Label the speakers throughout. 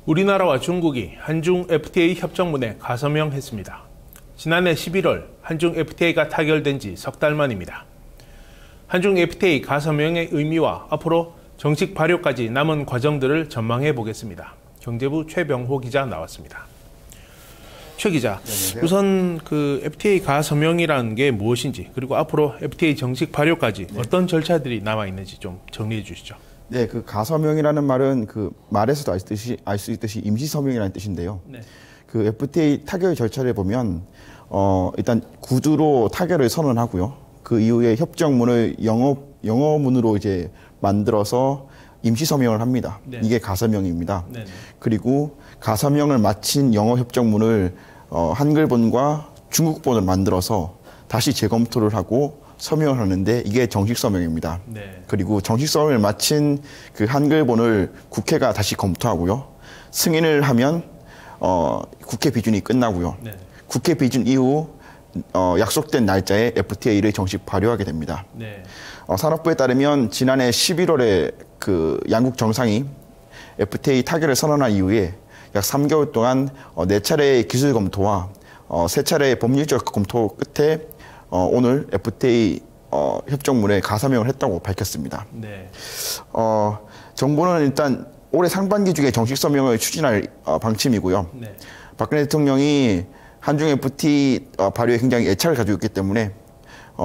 Speaker 1: 우리나라와 중국이 한중 FTA 협정문에 가서명했습니다. 지난해 11월 한중 FTA가 타결된 지 석 달 만입니다. 한중 FTA 가서명의 의미와 앞으로 정식 발효까지 남은 과정들을 전망해 보겠습니다. 경제부 최병호 기자 나왔습니다. 최 기자,
Speaker 2: 네,
Speaker 1: 우선 그 FTA 가서명이라는 게 무엇인지, 그리고 앞으로 FTA 정식 발효까지 어떤 절차들이 남아 있는지 좀 정리해 주시죠.
Speaker 2: 네, 그 가서명이라는 말은 그 말에서도 알 수 있듯이 임시서명이라는 뜻인데요.
Speaker 1: 네.
Speaker 2: 그 FTA 타결 절차를 보면 일단 구두로 타결을 선언하고요. 그 이후에 협정문을 영어문으로 이제 만들어서 임시서명을 합니다.
Speaker 1: 네.
Speaker 2: 이게 가서명입니다.
Speaker 1: 네.
Speaker 2: 그리고 가서명을 마친 영어 협정문을 한글본과 중국본을 만들어서 다시 재검토를 하고 서명을 하는데 이게 정식 서명입니다.
Speaker 1: 네.
Speaker 2: 그리고 정식 서명을 마친 그 한글본을 국회가 다시 검토하고요. 승인을 하면 국회 비준이 끝나고요.
Speaker 1: 네.
Speaker 2: 국회 비준 이후 약속된 날짜에 FTA를 정식 발효하게 됩니다.
Speaker 1: 네.
Speaker 2: 산업부에 따르면 지난해 11월에 그 양국 정상이 FTA 타결을 선언한 이후에 약 3개월 동안 4차례의 기술 검토와 3차례의 법률적 검토 끝에 오늘 FTA 협정문에 가서명을 했다고 밝혔습니다.
Speaker 1: 네.
Speaker 2: 정부는 일단 올해 상반기 중에 정식 서명을 추진할 방침이고요.
Speaker 1: 네.
Speaker 2: 박근혜 대통령이 한중 FTA 발효에 굉장히 애착을 가지고 있기 때문에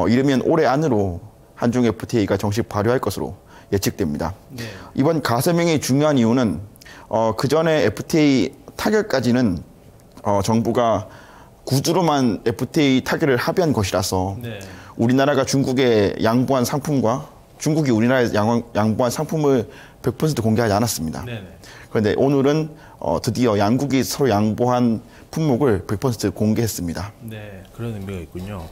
Speaker 2: 이르면 올해 안으로 한중 FTA가 정식 발효할 것으로 예측됩니다.
Speaker 1: 네.
Speaker 2: 이번 가서명이 중요한 이유는 그 전에 FTA 타결까지는 정부가 구두로만 FTA 타결을 합의한 것이라서
Speaker 1: 네.
Speaker 2: 우리나라가 중국에 양보한 상품과 중국이 우리나라에 양보한 상품을 100% 공개하지 않았습니다.
Speaker 1: 네.
Speaker 2: 그런데 오늘은 드디어 양국이 서로 양보한 품목을 100% 공개했습니다.
Speaker 1: 네, 그런 의미가 있군요.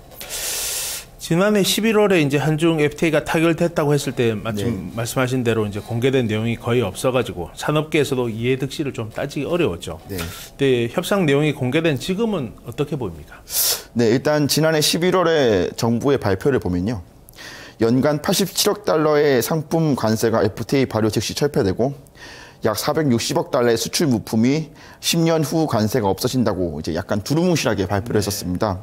Speaker 1: 지난해 11월에 이제 한중 FTA가 타결됐다고 했을 때 마침 말씀하신 대로 이제 공개된 내용이 거의 없어가지고 산업계에서도 이해득실을 좀 따지기 어려웠죠.
Speaker 2: 네.
Speaker 1: 근데 협상 내용이 공개된 지금은 어떻게 보입니까?
Speaker 2: 네, 일단 지난해 11월에 정부의 발표를 보면요. 연간 87억 달러의 상품 관세가 FTA 발효 즉시 철폐되고 약 460억 달러의 수출 물품이 10년 후 관세가 없어진다고 이제 약간 두루뭉실하게 발표를 했었습니다.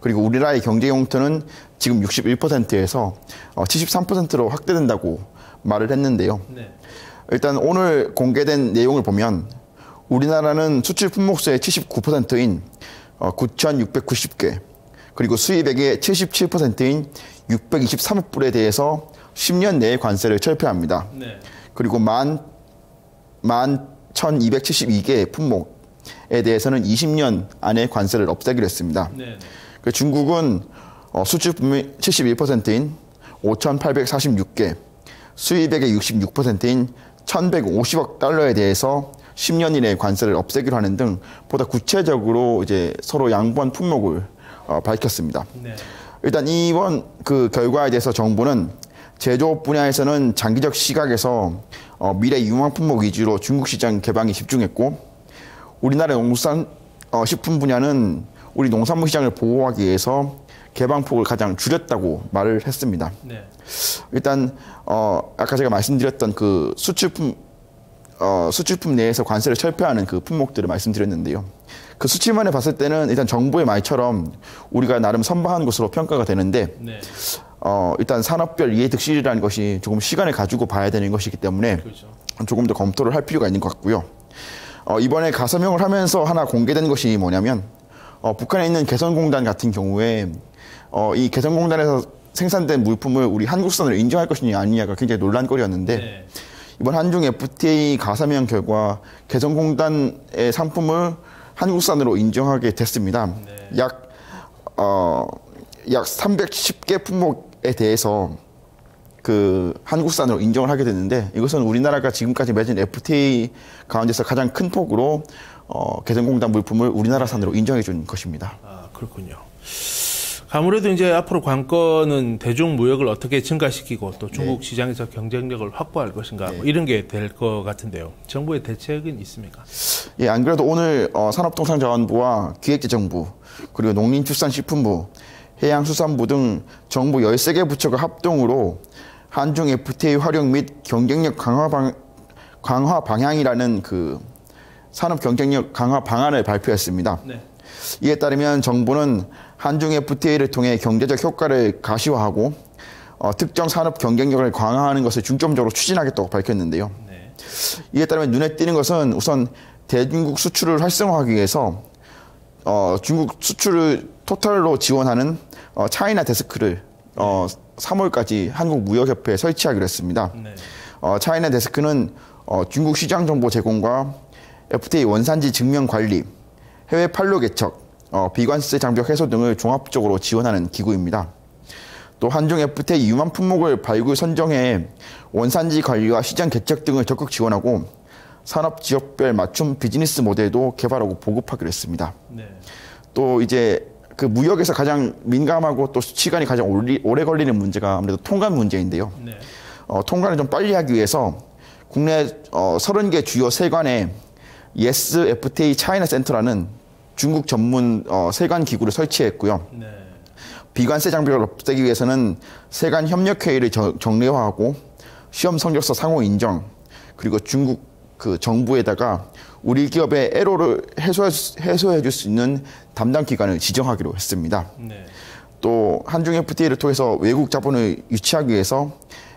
Speaker 2: 그리고 우리나라의 경제 용토는 지금 61%에서 73%로 확대된다고 말을 했는데요.
Speaker 1: 네.
Speaker 2: 일단 오늘 공개된 내용을 보면 우리나라는 수출 품목수의 79%인 9,690개, 그리고 수입액의 77%인 623억 불에 대해서 10년 내에 관세를 철폐합니다.
Speaker 1: 네.
Speaker 2: 그리고 11,272개 품목에 대해서는 20년 안에 관세를 없애기로 했습니다.
Speaker 1: 네.
Speaker 2: 중국은 수출품의 71%인 5,846개, 수입액의 66%인 1,150억 달러에 대해서 10년 이내에 관세를 없애기로 하는 등 보다 구체적으로 이제 서로 양보한 품목을 밝혔습니다.
Speaker 1: 네.
Speaker 2: 일단 이번 그 결과에 대해서 정부는 제조업 분야에서는 장기적 시각에서 미래 유망 품목 위주로 중국 시장 개방에 집중했고, 우리나라 농산 식품 분야는 우리 농산물 시장을 보호하기 위해서 개방폭을 가장 줄였다고 말을 했습니다.
Speaker 1: 네.
Speaker 2: 일단 아까 제가 말씀드렸던 그 수출품 내에서 관세를 철폐하는 그 품목들을 말씀드렸는데요. 그 수치만을 봤을 때는 일단 정부의 말처럼 우리가 나름 선방한 것으로 평가가 되는데,
Speaker 1: 네.
Speaker 2: 일단 산업별 이해득실이라는 것이 조금 시간을 가지고 봐야 되는 것이기 때문에
Speaker 1: 그렇죠.
Speaker 2: 조금 더 검토를 할 필요가 있는 것 같고요. 이번에 가서명을 하면서 하나 공개된 것이 뭐냐면 북한에 있는 개성공단 같은 경우에 이 개성공단에서 생산된 물품을 우리 한국산으로 인정할 것이냐 아니냐가 굉장히 논란거리였는데,
Speaker 1: 네. 이번
Speaker 2: 한중 FTA 가서명 결과 개성공단의 상품을 한국산으로 인정하게 됐습니다.
Speaker 1: 네.
Speaker 2: 약 310개 품목에 대해서 그 한국산으로 인정을 하게 됐는데, 이것은 우리나라가 지금까지 맺은 FTA 가운데서 가장 큰 폭으로 개성공단 물품을 우리나라산으로 인정해 준 것입니다.
Speaker 1: 아, 그렇군요. 아무래도 이제 앞으로 관건은 대중무역을 어떻게 증가시키고 또 중국 시장에서 경쟁력을 확보할 것인가, 뭐 이런 게 될 것 같은데요. 정부의 대책은 있습니까?
Speaker 2: 예, 안 그래도 오늘 산업통상자원부와 기획재정부, 그리고 농林축산식품부, 해양수산부 등 정부 13개 부처가 합동으로 한중 FTA 활용 및 경쟁력 강화 방향이라는 그 산업 경쟁력 강화 방안을 발표했습니다.
Speaker 1: 네.
Speaker 2: 이에 따르면 정부는 한중 FTA를 통해 경제적 효과를 가시화하고 특정 산업 경쟁력을 강화하는 것을 중점적으로 추진하겠다고 밝혔는데요.
Speaker 1: 네.
Speaker 2: 이에 따르면 눈에 띄는 것은 우선 대중국 수출을 활성화하기 위해서 중국 수출을 토탈로 지원하는 차이나 데스크를 3월까지 한국무역협회에 설치하기로 했습니다.
Speaker 1: 네.
Speaker 2: 차이나 데스크는 중국 시장 정보 제공과 FTA 원산지 증명 관리, 해외 판로 개척, 비관세 장벽 해소 등을 종합적으로 지원하는 기구입니다. 또 한중 FTA 유망 품목을 발굴 선정해 원산지 관리와 시장 개척 등을 적극 지원하고 산업 지역별 맞춤 비즈니스 모델도 개발하고 보급하기로 했습니다.
Speaker 1: 네.
Speaker 2: 또 이제 그 무역에서 가장 민감하고 또 시간이 가장 오래 걸리는 문제가 아무래도 통관 문제인데요.
Speaker 1: 네.
Speaker 2: 통관을 좀 빨리 하기 위해서 국내 30개 주요 세관에 예스 FTA 차이나 센터라는 중국 전문 세관 기구를 설치했고요.
Speaker 1: 네.
Speaker 2: 비관세 장벽을 없애기 위해서는 세관 협력 회의를 정례화하고 시험 성적서 상호 인정, 그리고 중국 그 정부에다가 우리 기업의 애로를 해소해 줄 수 있는 담당 기관을 지정하기로 했습니다.
Speaker 1: 네.
Speaker 2: 또 한중 FTA를 통해서 외국 자본을 유치하기 위해서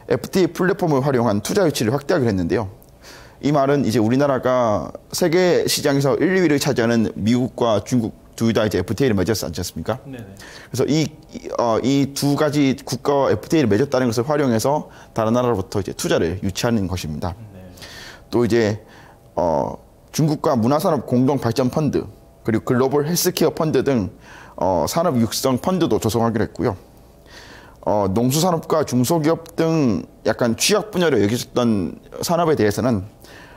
Speaker 2: FTA 플랫폼을 활용한 투자 유치를 확대하기로 했는데요. 이 말은 이제 우리나라가 세계 시장에서 1, 2위를 차지하는 미국과 중국 둘 다 이제 FTA를 맺었지 않습니까?
Speaker 1: 네네.
Speaker 2: 그래서 이 두 가지 국가와 FTA를 맺었다는 것을 활용해서 다른 나라로부터 이제 투자를 유치하는 것입니다.
Speaker 1: 네.
Speaker 2: 또 이제 중국과 문화산업 공동 발전 펀드, 그리고 글로벌 헬스케어 펀드 등 산업 육성 펀드도 조성하기로 했고요. 농수산업과 중소기업 등 약간 취약 분야로 여겨졌던 산업에 대해서는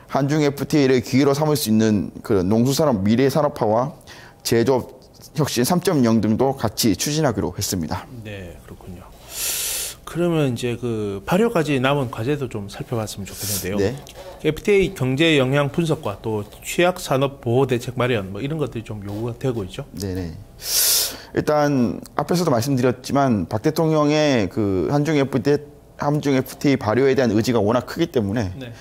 Speaker 2: 한중 FTA를 기회로 삼을 수 있는 그 농수산업 미래 산업화와 제조업 혁신 3.0 등도 같이 추진하기로 했습니다.
Speaker 1: 네, 그렇군요. 그러면 이제 그 발효까지 남은 과제도 좀 살펴봤으면 좋겠는데요.
Speaker 2: 네.
Speaker 1: FTA 경제 영향 분석과 또 취약 산업 보호 대책 마련 뭐 이런 것들이 좀 요구가 되고 있죠.
Speaker 2: 네네. 일단 앞에서도 말씀드렸지만 박 대통령의 그 한중 FTA 발효에 대한 의지가 워낙 크기 때문에
Speaker 1: 네.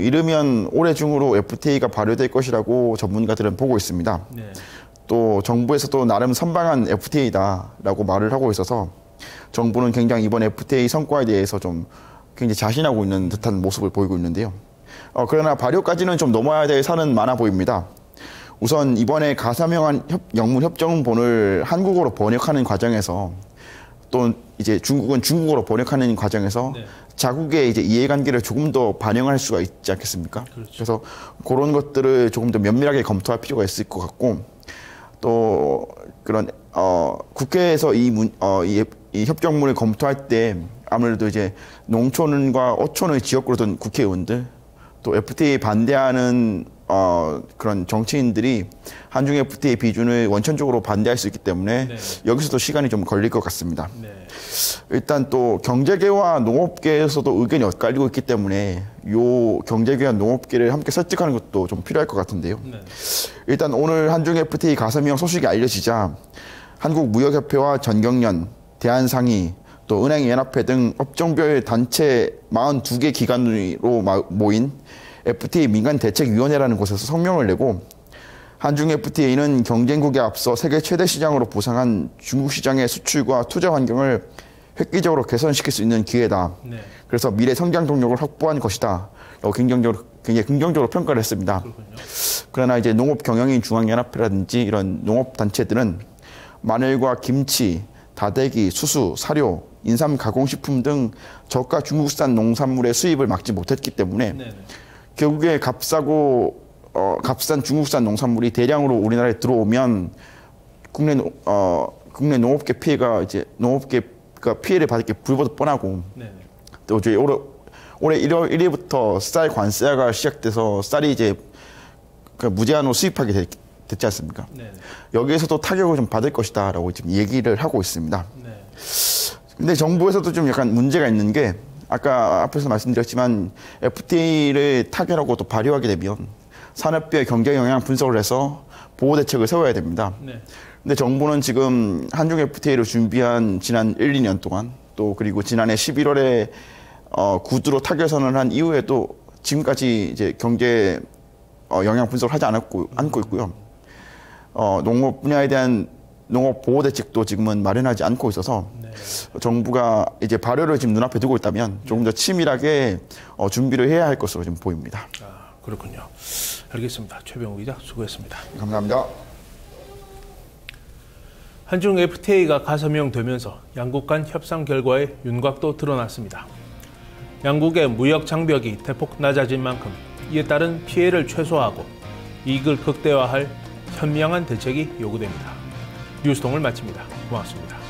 Speaker 2: 이르면 올해 중으로 FTA가 발효될 것이라고 전문가들은 보고 있습니다.
Speaker 1: 네.
Speaker 2: 또 정부에서도 나름 선방한 FTA다라고 말을 하고 있어서 정부는 굉장히 이번 FTA 성과에 대해서 좀 굉장히 자신하고 있는 듯한 모습을 보이고 있는데요. 그러나 발효까지는 좀 넘어야 될 산은 많아 보입니다. 우선 이번에 가사명한 영문 협정본을 한국어로 번역하는 과정에서 또 이제 중국은 중국어로 번역하는 과정에서
Speaker 1: 네.
Speaker 2: 자국의 이제 이해관계를 조금 더 반영할 수가 있지 않겠습니까?
Speaker 1: 그렇죠.
Speaker 2: 그래서 그런 것들을 조금 더 면밀하게 검토할 필요가 있을 것 같고 또 그런 국회에서 이 협정문을 검토할 때 아무래도 이제 농촌과 어촌의 지역구로 둔 국회의원들 또 FTA 반대하는 그런 정치인들이 한중 FTA 비준을 원천적으로 반대할 수 있기 때문에
Speaker 1: 네.
Speaker 2: 여기서도 시간이 좀 걸릴 것 같습니다.
Speaker 1: 네.
Speaker 2: 일단 또 경제계와 농업계에서도 의견이 엇갈리고 있기 때문에 요 경제계와 농업계를 함께 설득하는 것도 좀 필요할 것 같은데요.
Speaker 1: 네.
Speaker 2: 일단 오늘 한중 FTA 가서명 소식이 알려지자 한국무역협회와 전경련, 대한상의, 또 은행연합회 등 업종별 단체 42개 기관으로 모인 FTA 민간대책위원회라는 곳에서 성명을 내고 한중 FTA는 경쟁국에 앞서 세계 최대 시장으로 부상한 중국 시장의 수출과 투자 환경을 획기적으로 개선시킬 수 있는 기회다.
Speaker 1: 네.
Speaker 2: 그래서 미래 성장 동력을 확보한 것이다. 라고 굉장히 긍정적으로 평가를 했습니다.
Speaker 1: 그렇군요.
Speaker 2: 그러나 이제 농업경영인 중앙연합회라든지 이런 농업단체들은 마늘과 김치, 다대기, 수수, 사료, 인삼 가공식품 등 저가 중국산 농산물의 수입을 막지 못했기 때문에
Speaker 1: 네.
Speaker 2: 결국에 값싼 중국산 농산물이 대량으로 우리나라에 들어오면 국내 농업계 피해가 이제 농업계가 피해를 받을 게 불보듯 뻔하고
Speaker 1: 네.
Speaker 2: 또 이제 올해 1월 1일부터 쌀 관세가 시작돼서 쌀이 이제 무제한으로 수입하게 됐지 않습니까?
Speaker 1: 네.
Speaker 2: 여기에서도 타격을 좀 받을 것이다라고 지금 얘기를 하고 있습니다.
Speaker 1: 네.
Speaker 2: 근데 정부에서도 좀 약간 문제가 있는 게 아까 앞에서 말씀드렸지만 FTA를 타결하고 또 발효하게 되면 산업별 경제 영향 분석을 해서 보호 대책을 세워야 됩니다.
Speaker 1: 네.
Speaker 2: 근데 정부는 지금 한중 FTA를 준비한 지난 1, 2년 동안 또 그리고 지난해 11월에 구두로 타결선언을 한 이후에도 지금까지 이제 경제 영향 분석을 하지 않고 있고요. 농업 분야에 대한 농업 보호 대책도 지금은 마련하지 않고 있어서 정부가 이제 발효를 지금 눈앞에 두고 있다면 조금 더 치밀하게 준비를 해야 할 것으로 지금 보입니다.
Speaker 1: 아, 그렇군요. 알겠습니다. 최병우 기자 수고했습니다.
Speaker 2: 감사합니다.
Speaker 1: 한중 FTA가 가서명되면서 양국 간 협상 결과에 윤곽도 드러났습니다. 양국의 무역 장벽이 대폭 낮아진 만큼 이에 따른 피해를 최소화하고 이익을 극대화할 현명한 대책이 요구됩니다. 뉴스통을 마칩니다. 고맙습니다.